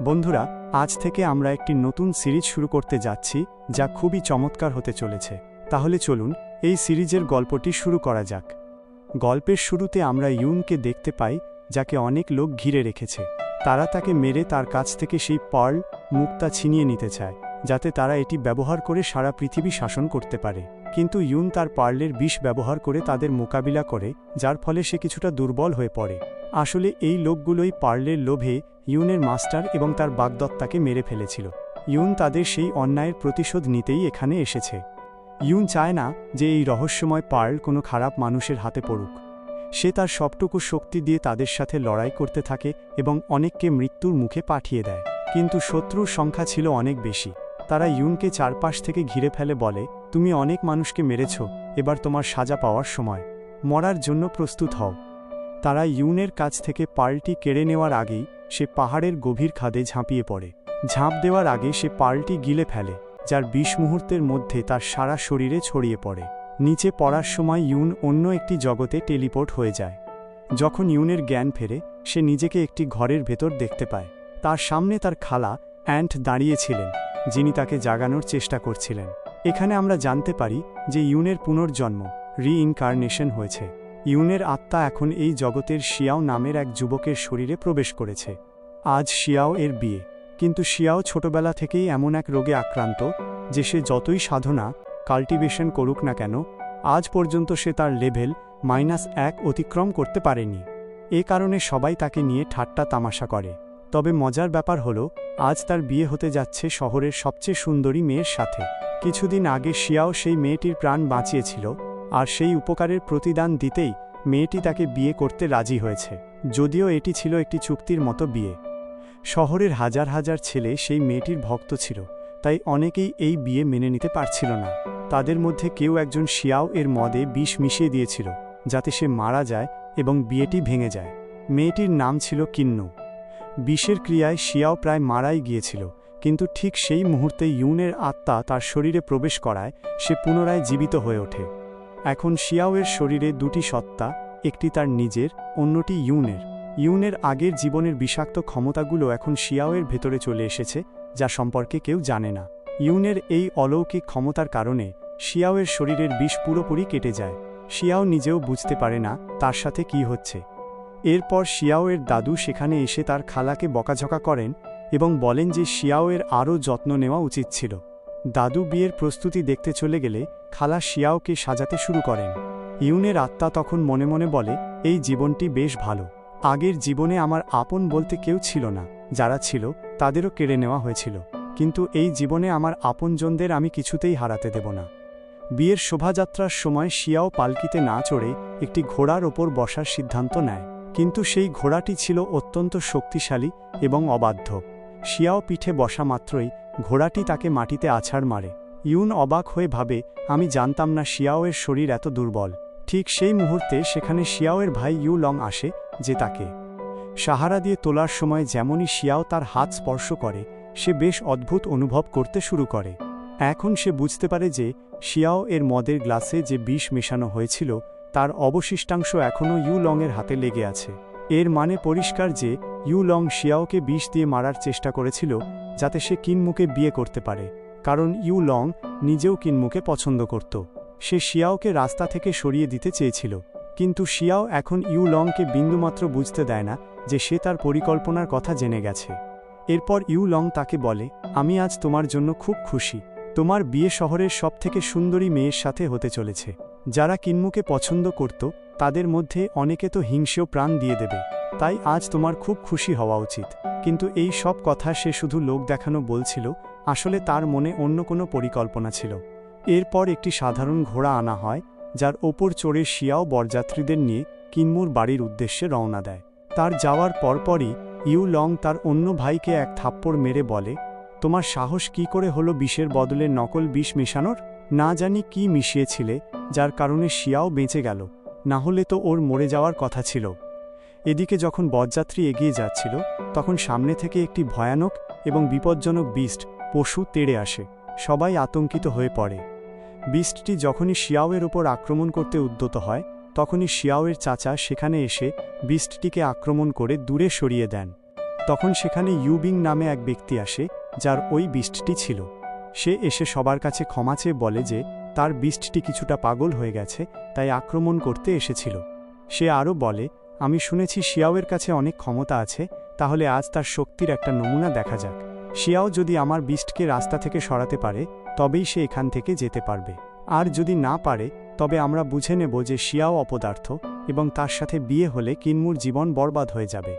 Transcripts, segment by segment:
বন্ধুরা, আজ থেকে আমরা একটি নতুন সিরিজ শুরু করতে যাচ্ছি যা খুবই চমৎকার হতে চলেছে। তাহলে চলুন এই সিরিজের গল্পটি শুরু করা যাক। গল্পের শুরুতে আমরা ইউনকে দেখতে পাই, যাকে অনেক লোক ঘিরে রেখেছে। তারা তাকে মেরে তার কাছ থেকে সেই পার্ল মুক্তা ছিনিয়ে নিতে চায়, যাতে তারা এটি ব্যবহার করে সারা পৃথিবী শাসন করতে পারে। কিন্তু ইউন তার পার্লের বিষ ব্যবহার করে তাদের মোকাবিলা করে, যার ফলে সে কিছুটা দুর্বল হয়ে পড়ে। আসলে এই লোকগুলোই পার্লের লোভে ইউনের মাস্টার এবং তার বাগদত্তাকে মেরে ফেলেছিল। ইউন তাদের সেই অন্যায়ের প্রতিশোধ নিতেই এখানে এসেছে। ইউন চায় না যে এই রহস্যময় পার্ল কোনো খারাপ মানুষের হাতে পড়ুক। সে তার সবটুকু শক্তি দিয়ে তাদের সাথে লড়াই করতে থাকে এবং অনেককে মৃত্যুর মুখে পাঠিয়ে দেয়। কিন্তু শত্রুর সংখ্যা ছিল অনেক বেশি। তারা ইউনকে চারপাশ থেকে ঘিরে ফেলে, বলে, তুমি অনেক মানুষকে মেরেছ, এবার তোমার সাজা পাওয়ার সময়, মরার জন্য প্রস্তুত হও। তারা ইউনের কাছ থেকে পার্লটি কেড়ে নেওয়ার আগেই সে পাহাড়ের গভীর খাদে ঝাঁপিয়ে পড়ে। ঝাঁপ দেওয়ার আগে সে পার্লটি গিলে ফেলে, যার ২০ মুহূর্তের মধ্যে তার সারা শরীরে ছড়িয়ে পড়ে। নিচে পড়ার সময় ইউন অন্য একটি জগতে টেলিপোর্ট হয়ে যায়। যখন ইউনের জ্ঞান ফেরে, সে নিজেকে একটি ঘরের ভেতর দেখতে পায়। তার সামনে তার খালা অ্যান্ট দাঁড়িয়েছিলেন, যিনি তাকে জাগানোর চেষ্টা করছিলেন। এখানে আমরা জানতে পারি যে ইউনের পুনর্জন্ম, রিইনকার্নেশন হয়েছে। ইউনের আত্মা এখন এই জগতের শিয়াও নামের এক যুবকের শরীরে প্রবেশ করেছে। আজ শিয়াও এর বিয়ে, কিন্তু শিয়াও ছোটবেলা থেকেই এমন এক রোগে আক্রান্ত যে সে যতই সাধনা কাল্টিভেশন করুক না কেন, আজ পর্যন্ত সে তার লেভেল -1 অতিক্রম করতে পারেনি। এ কারণে সবাই তাকে নিয়ে ঠাট্টা তামাশা করে। তবে মজার ব্যাপার হলো, আজ তার বিয়ে হতে যাচ্ছে শহরের সবচেয়ে সুন্দরী মেয়ের সাথে। কিছুদিন আগে শিয়াও সেই মেয়েটির প্রাণ বাঁচিয়েছিল, আর সেই উপকারের প্রতিদান দিতেই মেয়েটি তাকে বিয়ে করতে রাজি হয়েছে। যদিও এটি ছিল একটি চুক্তির মতো বিয়ে। শহরের হাজার হাজার ছেলে সেই মেয়েটির ভক্ত ছিল, তাই অনেকেই এই বিয়ে মেনে নিতে পারছিল না। তাদের মধ্যে কেউ একজন শিয়াও এর মদে বিষ মিশিয়ে দিয়েছিল, যাতে সে মারা যায় এবং বিয়েটি ভেঙে যায়। মেয়েটির নাম ছিল কিন্নু। বিষের ক্রিয়ায় শিয়াও প্রায় মারাই গিয়েছিল, কিন্তু ঠিক সেই মুহূর্তে ইউনের আত্মা তার শরীরে প্রবেশ করায় সে পুনরায় জীবিত হয়ে ওঠে। এখন শিয়াওয়ের শরীরে দুটি সত্তা, একটি তার নিজের, অন্যটি ইউনের। ইউনের আগের জীবনের বিষাক্ত ক্ষমতাগুলো এখন শিয়াওয়ের ভেতরে চলে এসেছে, যা সম্পর্কে কেউ জানে না। ইউনের এই অলৌকিক ক্ষমতার কারণে শিয়াওয়ের শরীরের বিষ পুরোপুরি কেটে যায়। শিয়াও নিজেও বুঝতে পারে না তার সাথে কি হচ্ছে। এরপর শিয়াওয়ের দাদু সেখানে এসে তার খালাকে বকাঝকা করেন এবং বলেন যে শিয়াওয়ের আরও যত্ন নেওয়া উচিত ছিল। দাদু বিয়ের প্রস্তুতি দেখতে চলে গেলে খালা শিয়াওকে সাজাতে শুরু করেন। ইউনের আত্মা তখন মনে মনে বলে, এই জীবনটি বেশ ভালো। আগের জীবনে আমার আপন বলতে কেউ ছিল না, যারা ছিল তাদেরও কেড়ে নেওয়া হয়েছিল, কিন্তু এই জীবনে আমার আপনজনদের আমি কিছুতেই হারাতে দেব না। বিয়ের শোভাযাত্রার সময় শিয়াও পালকিতে না চড়ে একটি ঘোড়ার ওপর বসার সিদ্ধান্ত নেয়, কিন্তু সেই ঘোড়াটি ছিল অত্যন্ত শক্তিশালী এবং অবাধ্য। শিয়াও পিঠে বসা মাত্রই ঘোড়াটি তাকে মাটিতে আছাড় মারে। ইউন অবাক হয়ে ভাবে, আমি জানতাম না শিয়াওয়ের শরীর এত দুর্বল। ঠিক সেই মুহূর্তে সেখানে শিয়াওয়ের ভাই ইউ লং আসে, যে তাকে সাহারা দিয়ে তোলার সময় যেমনই শিয়াও তার হাত স্পর্শ করে, সে বেশ অদ্ভুত অনুভব করতে শুরু করে। এখন সে বুঝতে পারে যে শিয়াও এর মদের গ্লাসে যে বিষ মেশানো হয়েছিল, তার অবশিষ্টাংশ এখনও ইউ লংয়ের হাতে লেগে আছে। এর মানে পরিষ্কার যে ইউ লং শিয়াওকে বিষ দিয়ে মারার চেষ্টা করেছিল, যাতে সে কিনমুকে বিয়ে করতে পারে, কারণ ইউ লং নিজেও কিনমুকে পছন্দ করত। সে শিয়াওকে রাস্তা থেকে সরিয়ে দিতে চেয়েছিল, কিন্তু শিয়াও এখন ইউ লংকে বিন্দুমাত্র বুঝতে দেয় না যে সে তার পরিকল্পনার কথা জেনে গেছে। এরপর ইউ লং তাকে বলে, আমি আজ তোমার জন্য খুব খুশি। তোমার বিয়ে শহরের সবথেকে সুন্দরী মেয়ের সাথে হতে চলেছে। যারা কিনমুকে পছন্দ করত, তাদের মধ্যে অনেকে তো হিংসেও প্রাণ দিয়ে দেবে, তাই আজ তোমার খুব খুশি হওয়া উচিত। কিন্তু এই সব কথা সে শুধু লোক দেখানো বলছিল, আসলে তার মনে অন্য কোনো পরিকল্পনা ছিল। এরপর একটি সাধারণ ঘোড়া আনা হয়, যার ওপর চড়ে শিয়াও বরযাত্রীদের নিয়ে কিনমুর বাড়ির উদ্দেশ্যে রওনা দেয়। তার যাওয়ার পরপরই ইউ লং তার অন্য ভাইকে এক থাপ্পড় মেরে বলে, তোমার সাহস কি করে হলো বিষের বদলে নকল বিষ মেশানোর? না জানি কি মিশিয়েছিলে, যার কারণে শিয়াও বেঁচে গেল, না হলে তো ওর মরে যাওয়ার কথা ছিল। এদিকে যখন বরযাত্রী এগিয়ে যাচ্ছিল, তখন সামনে থেকে একটি ভয়ানক এবং বিপজ্জনক বিস্ট পশু তেড়ে আসে। সবাই আতঙ্কিত হয়ে পড়ে। বিস্টটি যখনই শিয়াওয়ের ওপর আক্রমণ করতে উদ্যত হয়, তখনই শিয়াওয়ের চাচা সেখানে এসে বিস্টটিকে আক্রমণ করে দূরে সরিয়ে দেন। তখন সেখানে ইউবিং নামে এক ব্যক্তি আসে, যার ওই বিস্টটি ছিল। সে এসে সবার কাছে ক্ষমা চেয়ে বলে যে তার বিস্টটি কিছুটা পাগল হয়ে গেছে, তাই আক্রমণ করতে এসেছিল। সে আরও বলে, আমি শুনেছি শিয়াওয়ের কাছে অনেক ক্ষমতা আছে, তাহলে আজ তার শক্তির একটা নমুনা দেখা যাক। শিয়াও যদি আমার বিস্টকে রাস্তা থেকে সরাতে পারে তবেই সে এখান থেকে যেতে পারবে, আর যদি না পারে তবে আমরা বুঝে নেব যে শিয়াও অপদার্থ এবং তার সাথে বিয়ে হলে কিন্মুর জীবন বরবাদ হয়ে যাবে।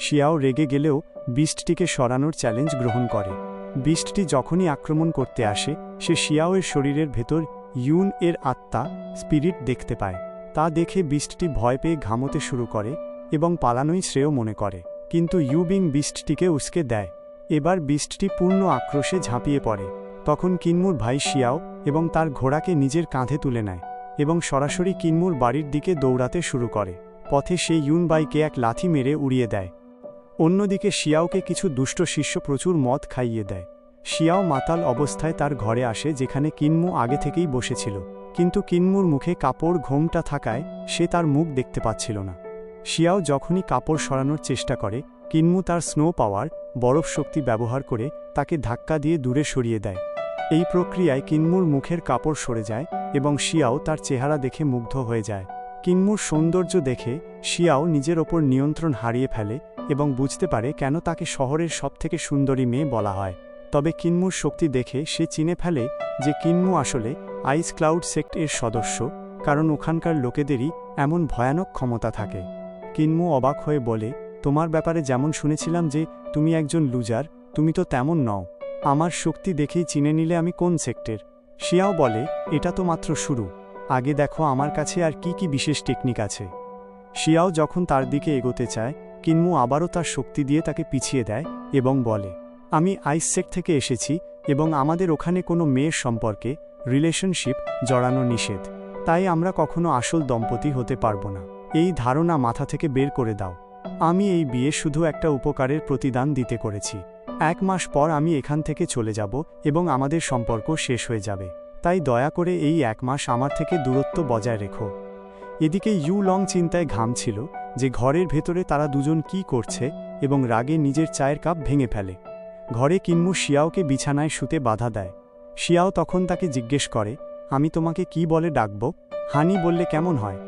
শিয়াও রেগে গেলেও বিস্টটিকে সরানোর চ্যালেঞ্জ গ্রহণ করে। বিস্টটি যখনই আক্রমণ করতে আসে সে শিয়াওয়ের শরীরের ভেতর ইউন এর আত্মা স্পিরিট দেখতে পায়। তা দেখে বিস্টটি ভয় পেয়ে ঘামতে শুরু করে এবং পালানোই শ্রেয় মনে করে, কিন্তু ইউবিং বিস্টটিকে উস্কে দেয়। এবার বিস্টটি পূর্ণ আক্রোশে ঝাঁপিয়ে পড়ে। তখন কিন্মুর ভাই শিয়াও এবং তার ঘোড়াকে নিজের কাঁধে তুলে নেয় এবং সরাসরি কিন্মুর বাড়ির দিকে দৌড়াতে শুরু করে। পথে সে ইউনবাইকে এক লাথি মেরে উড়িয়ে দেয়। অন্যদিকে শিয়াওকে কিছু দুষ্ট শিষ্য প্রচুর মদ খাইয়ে দেয়। শিয়াও মাতাল অবস্থায় তার ঘরে আসে, যেখানে কিন্মু আগে থেকেই বসেছিল, কিন্তু কিন্মুর মুখে কাপড় ঘোমটা থাকায় সে তার মুখ দেখতে পাচ্ছিল না। শিয়াও যখনই কাপড় সরানোর চেষ্টা করে, কিন্মু তার স্নো পাওয়ার বরফ শক্তি ব্যবহার করে তাকে ধাক্কা দিয়ে দূরে সরিয়ে দেয়। এই প্রক্রিয়ায় কিন্মুর মুখের কাপড় সরে যায় এবং শিয়াও তার চেহারা দেখে মুগ্ধ হয়ে যায়। কিন্মুর সৌন্দর্য দেখে শিয়াও নিজের ওপর নিয়ন্ত্রণ হারিয়ে ফেলে এবং বুঝতে পারে কেন তাকে শহরের সবথেকে সুন্দরী মেয়ে বলা হয়। তবে কিন্মুর শক্তি দেখে সে চিনে ফেলে যে কিন্মু আসলে আইস ক্লাউড সেক্ট এর সদস্য, কারণ ওখানকার লোকেদেরই এমন ভয়ানক ক্ষমতা থাকে। কিন্মু অবাক হয়ে বলে, তোমার ব্যাপারে যেমন শুনেছিলাম যে তুমি একজন লুজার, তুমি তো তেমন নও। আমার শক্তি দেখেই চিনে নিলে আমি কোন সেক্টের। শিয়াও বলে, এটা তো মাত্র শুরু, আগে দেখো আমার কাছে আর কি কি বিশেষ টেকনিক আছে। শিয়াও যখন তার দিকে এগোতে চায়, কিন্মু আবারও তার শক্তি দিয়ে তাকে পিছিয়ে দেয় এবং বলে, আমি আইস সেক্ট থেকে এসেছি এবং আমাদের ওখানে কোনো মেয়ের সম্পর্কে রিলেশনশিপ জড়ানো নিষেধ, তাই আমরা কখনো আসল দম্পতি হতে পারবো না। এই ধারণা মাথা থেকে বের করে দাও। আমি এই বিয়ে শুধু একটা উপকারের প্রতিদান দিতে করেছি। 1 মাস পর আমি এখান থেকে চলে যাব এবং আমাদের সম্পর্ক শেষ হয়ে যাবে, তাই দয়া করে এই 1 মাস আমার থেকে দূরত্ব বজায় রেখো। এদিকে ইউ লং চিন্তায় ঘামছিল যে ঘরের ভেতরে তারা দুজন কি করছে এবং রাগে নিজের চায়ের কাপ ভেঙে ফেলে। ঘরে কিন্মু শিয়াওকে বিছানায় শুতে বাধা দেয়। শিয়াও তখন তাকে জিজ্ঞেস করে, আমি তোমাকে কি বলে ডাকব? হানি বললে কেমন হয়?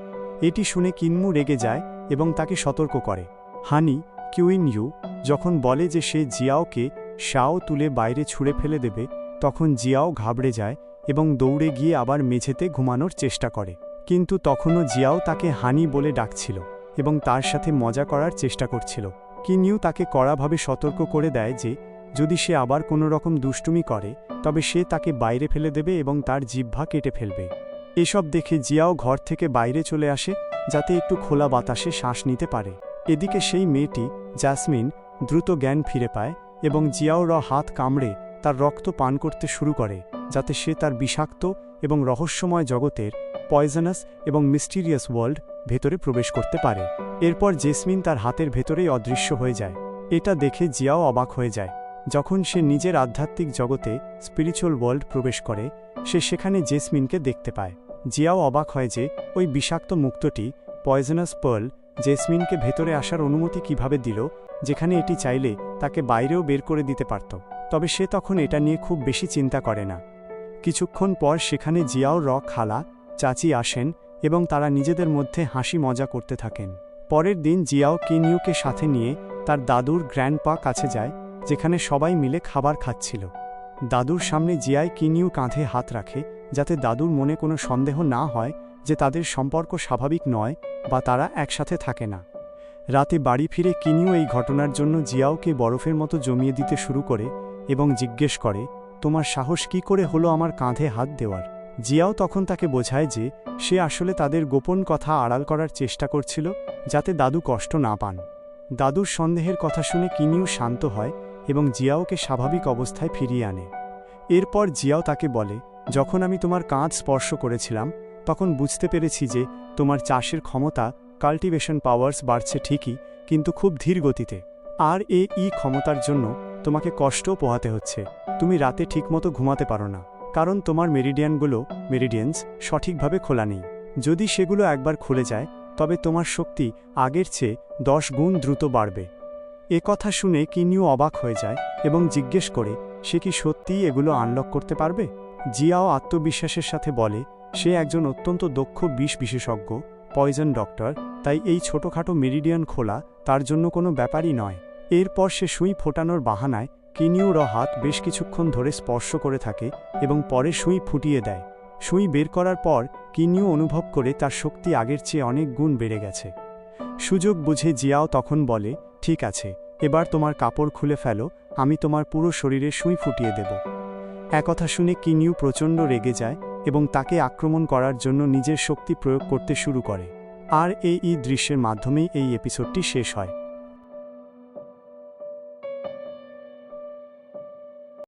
এটি শুনে কিন্মু রেগে যায় এবং তাকে সতর্ক করে। হানি কিউইন ইউ যখন বলে যে সে জিয়াওকে শাও তুলে বাইরে ছুঁড়ে ফেলে দেবে, তখন জিয়াও ঘাবড়ে যায় এবং দৌড়ে গিয়ে আবার মেঝেতে ঘুমানোর চেষ্টা করে, কিন্তু তখনও জিয়াও তাকে হানি বলে ডাকছিল এবং তার সাথে মজা করার চেষ্টা করছিল। কিনিউ তাকে কড়াভাবে সতর্ক করে দেয় যে যদি সে আবার কোনো রকম দুষ্টুমি করে তবে সে তাকে বাইরে ফেলে দেবে এবং তার জিহ্বা কেটে ফেলবে। এসব দেখে জিয়াও ঘর থেকে বাইরে চলে আসে যাতে একটু খোলা বাতাসে শ্বাস নিতে পারে। এদিকে সেই মেয়েটি জ্যাসমিন দ্রুত জ্ঞান ফিরে পায় এবং জিয়াওর হাত কামড়ে তার রক্ত পান করতে শুরু করে, যাতে সে তার বিষাক্ত এবং রহস্যময় জগতের পয়জনাস এবং মিস্টিরিয়াস ওয়ার্ল্ড ভেতরে প্রবেশ করতে পারে। এরপর জেসমিন তার হাতের ভেতরেই অদৃশ্য হয়ে যায়। এটা দেখে জিয়াও অবাক হয়ে যায়। যখন সে নিজের আধ্যাত্মিক জগতে স্পিরিচুয়াল ওয়ার্ল্ড প্রবেশ করে, সে সেখানে জেসমিনকে দেখতে পায়। জিয়াও অবাক হয় যে ওই বিষাক্ত মুক্তটি পয়জনাস পার্ল জেসমিনকে ভেতরে আসার অনুমতি কিভাবে দিল, যেখানে এটি চাইলে তাকে বাইরেও বের করে দিতে পারত। তবে সে তখন এটা নিয়ে খুব বেশি চিন্তা করে না। কিছুক্ষণ পর সেখানে জিয়াও খালা চাচি আসেন এবং তারা নিজেদের মধ্যে হাসি মজা করতে থাকেন। পরের দিন জিয়াও কিনিউকে সাথে নিয়ে তার দাদুর গ্র্যান্ডপা কাছে যায়, যেখানে সবাই মিলে খাবার খাচ্ছিল। দাদুর সামনে জিয়াই কিনিউ কাঁধে হাত রাখে, যাতে দাদুর মনে কোনো সন্দেহ না হয় যে তাদের সম্পর্ক স্বাভাবিক নয় বা তারা একসাথে থাকে না। রাতে বাড়ি ফিরে কিনিউ এই ঘটনার জন্য জিয়াওকে বরফের মতো জমিয়ে দিতে শুরু করে এবং জিজ্ঞেস করে, তোমার সাহস কি করে হলো আমার কাঁধে হাত দেওয়ার? জিয়াও তখন তাকে বোঝায় যে সে আসলে তাদের গোপন কথা আড়াল করার চেষ্টা করছিল, যাতে দাদু কষ্ট না পান। দাদুর সন্দেহের কথা শুনে কিনিউ শান্ত হয় এবং জিয়াওকে স্বাভাবিক অবস্থায় ফিরিয়ে আনে। এরপর জিয়াও তাকে বলে, যখন আমি তোমার কাঁধ স্পর্শ করেছিলাম তখন বুঝতে পেরেছি যে তোমার চাষের ক্ষমতা কাল্টিভেশন পাওয়ার্স বাড়ছে ঠিকই, কিন্তু খুব ধীর গতিতে। আর এই ক্ষমতার জন্য তোমাকে কষ্টও পোহাতে হচ্ছে। তুমি রাতে ঠিকমতো ঘুমাতে পারো না, কারণ তোমার মেরিডিয়ান্স সঠিকভাবে খোলা নেই। যদি সেগুলো একবার খুলে যায় তবে তোমার শক্তি আগের চেয়ে 10 গুণ দ্রুত বাড়বে। এ কথা শুনে কিনিউ অবাক হয়ে যায় এবং জিজ্ঞেস করে সে কি সত্যিই এগুলো আনলক করতে পারবে। জিয়াও আত্মবিশ্বাসের সাথে বলে সে একজন অত্যন্ত দক্ষ বিষ বিশেষজ্ঞ, পয়জন ডক্টর, তাই এই ছোটখাটো মেরিডিয়ান খোলা তার জন্য কোনো ব্যাপারই নয়। এরপর সে সুই ফোটানোর বাহানায় কিনিউর হাত বেশ কিছুক্ষণ ধরে স্পর্শ করে থাকে এবং পরে সুই ফুটিয়ে দেয়। সুই বের করার পর কিনিউ অনুভব করে তার শক্তি আগের চেয়ে অনেক গুণ বেড়ে গেছে। সুযোগ বুঝে জিয়াও তখন বলে, ঠিক আছে, এবার তোমার কাপড় খুলে ফেলো, আমি তোমার পুরো শরীরে সুই ফুটিয়ে দেব। একথা শুনে কিনিউ প্রচণ্ড রেগে যায় এবং তাকে আক্রমণ করার জন্য নিজের শক্তি প্রয়োগ করতে শুরু করে। আর এই দৃশ্যের মাধ্যমেই এই এপিসোডটি শেষ হয়।